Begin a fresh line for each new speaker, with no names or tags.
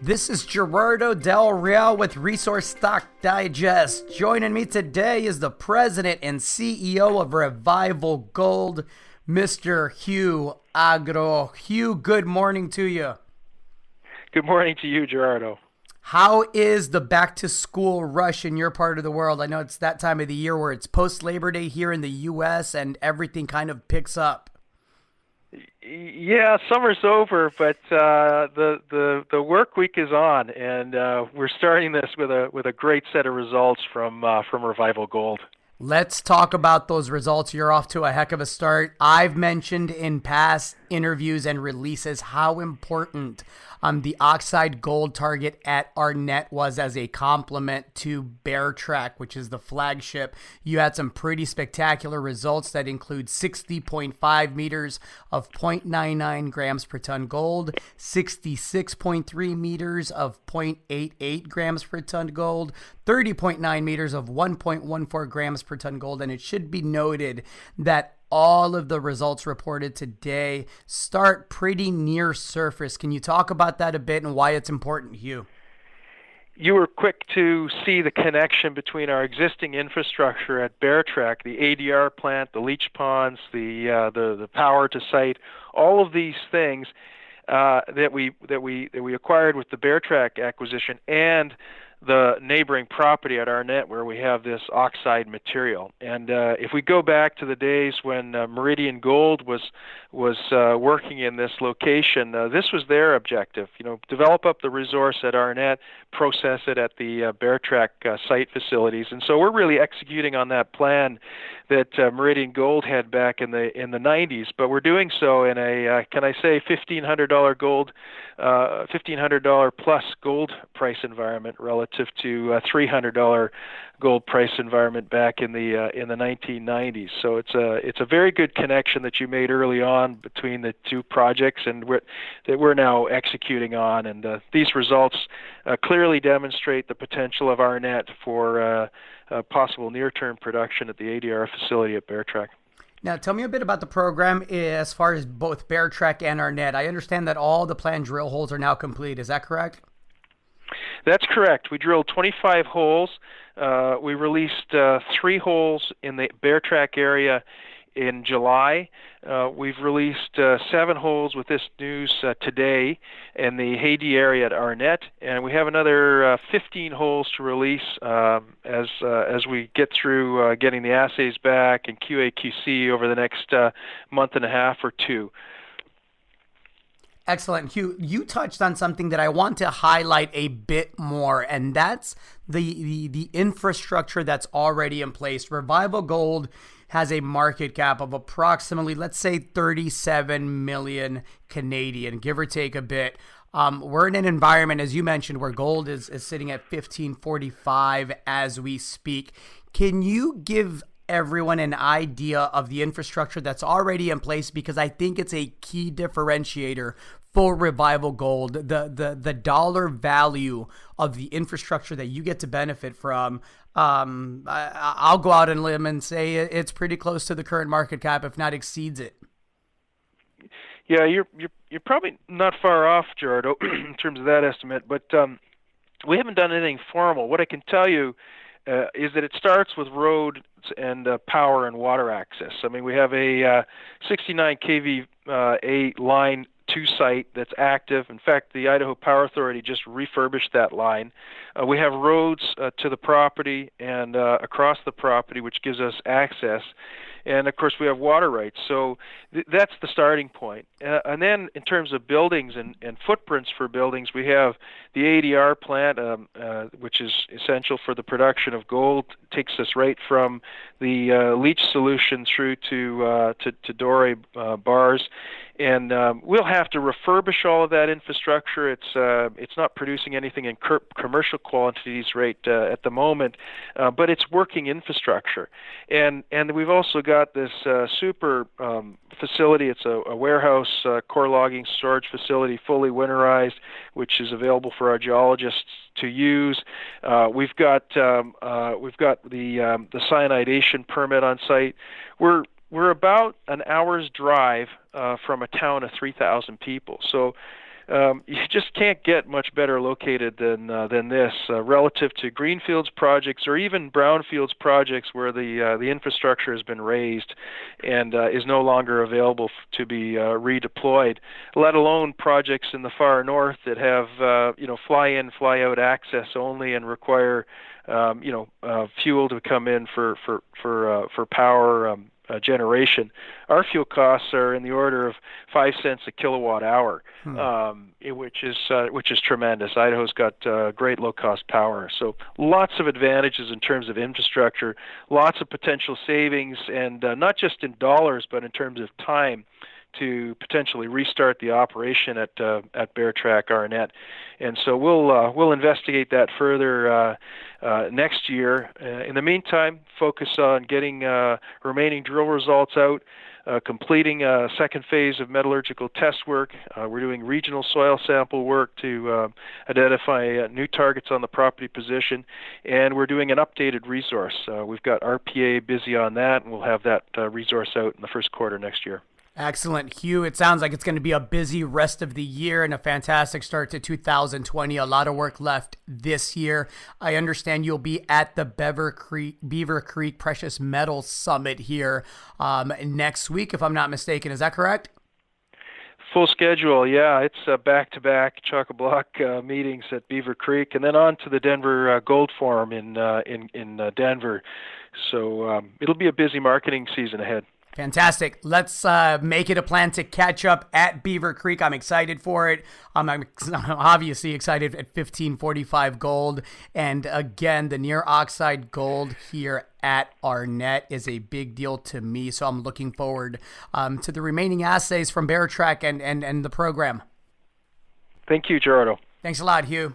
This is Gerardo Del Real with Resource Stock Digest. Joining me today is the president and CEO of Revival Gold, Mr. Hugh Agro. Hugh, good morning to you.
Good morning to you, Gerardo.
How is the back-to-school rush in your part of the world? I know it's that time of the year where it's post-Labor Day here in the U.S. and everything kind of picks up.
Yeah, summer's over, but the work week is on, and we're starting this with a great set of results from Revival Gold.
Let's talk about those results. You're off to a heck of a start. I've mentioned in past interviews and releases how important the oxide gold target at RNet was as a complement to Beartrack, which is the flagship. You had some pretty spectacular results that include 60.5 meters of 0.99 grams per ton gold, 66.3 meters of 0.88 grams per ton gold, 30.9 meters of 1.14 grams per ton gold. And it should be noted that all of the results reported today start pretty near surface. Can you talk about that a bit and why it's important, Hugh?
You were quick to see the connection between our existing infrastructure at Beartrack, the ADR plant, the leach ponds, the power to site, all of these things that we acquired with the Beartrack acquisition, and the neighboring property at RNet where we have this oxide material. And if we go back to the days when Meridian Gold was working in this location, this was their objective. Develop up the resource at RNet, process it at the Beartrack site facilities. And so we're really executing on that plan that Meridian Gold had back in the 90s, but we're doing so in a can I say $1,500 gold, $1,500 plus gold price environment relative to $300 gold price environment back in the 1990s. So it's a very good connection that you made early on between the two projects, and that we're now executing on. And these results clearly demonstrate the potential of RNet for possible near-term production at the ADR facility at Beartrack.
Now, tell me a bit about the program as far as both Beartrack and RNet. I understand that all the planned drill holes are now complete. Is that correct?
That's correct. We drilled 25 holes. We released 3 holes in the Beartrack area in July. We've released 7 holes with this news today in the Haiti area at RNet, and we have another 15 holes to release as we get through getting the assays back and QA/QC over the next month and a half or two.
Excellent. Hugh, you touched on something that I want to highlight a bit more, and that's the infrastructure that's already in place. Revival Gold has a market cap of approximately, let's say, 37 million Canadian, give or take a bit. We're in an environment, as you mentioned, where gold is sitting at 1545 as we speak. Can you give everyone an idea of the infrastructure that's already in place? Because I think it's a key differentiator for Revival Gold, the dollar value of the infrastructure that you get to benefit from. I'll go out on a limb and say it's pretty close to the current market cap, if not exceeds it.
Yeah, you're probably not far off, Gerardo, in terms of that estimate, but we haven't done anything formal. What I can tell you is that it starts with roads and power and water access. I mean, we have a 69 kV line 2 site that's active. In fact, the Idaho Power Authority just refurbished that line. We have roads to the property and across the property, which gives us access. And, of course, we have water rights. So that's the starting point. And then in terms of buildings and footprints for buildings, we have the ADR plant, which is essential for the production of gold. It takes us right from the leach solution through to doré bars. And we'll have to refurbish all of that infrastructure. It's not producing anything in commercial quantities right at the moment, but it's working infrastructure. And we've also got this super facility. It's a warehouse, core logging storage facility, fully winterized, which is available for our geologists to use. We've got the cyanidation permit on site. We're about an hour's drive from a town of 3,000 people. So you just can't get much better located than this relative to greenfields projects or even brownfields projects where the infrastructure has been raised and is no longer available to be redeployed. Let alone projects in the far north that have fly-in, fly-out access only and require fuel to come in for power generation. Our fuel costs are in the order of 5 cents a kilowatt hour, which is tremendous. Idaho's got great low-cost power, so lots of advantages in terms of infrastructure, lots of potential savings, and not just in dollars, but in terms of time to potentially restart the operation at Beartrack Net. And so we'll investigate that further next year. In the meantime, focus on getting remaining drill results out, completing a second phase of metallurgical test work. We're doing regional soil sample work to identify new targets on the property position, and we're doing an updated resource. We've got RPA busy on that, and we'll have that resource out in the first quarter next year.
Excellent, Hugh. It sounds like it's going to be a busy rest of the year and a fantastic start to 2020. A lot of work left this year. I understand you'll be at the Beaver Creek Precious Metals Summit here next week, if I'm not mistaken. Is that correct?
Full schedule, yeah. It's back-to-back chock-a-block meetings at Beaver Creek, and then on to the Denver Gold Forum in Denver. So it'll be a busy marketing season ahead.
Fantastic. Let's make it a plan to catch up at Beaver Creek. I'm excited for it. I'm obviously excited at 1545 gold. And again, the near oxide gold here at Arnett is a big deal to me. So I'm looking forward to the remaining assays from Beartrack and the program.
Thank you, Gerardo.
Thanks a lot, Hugh.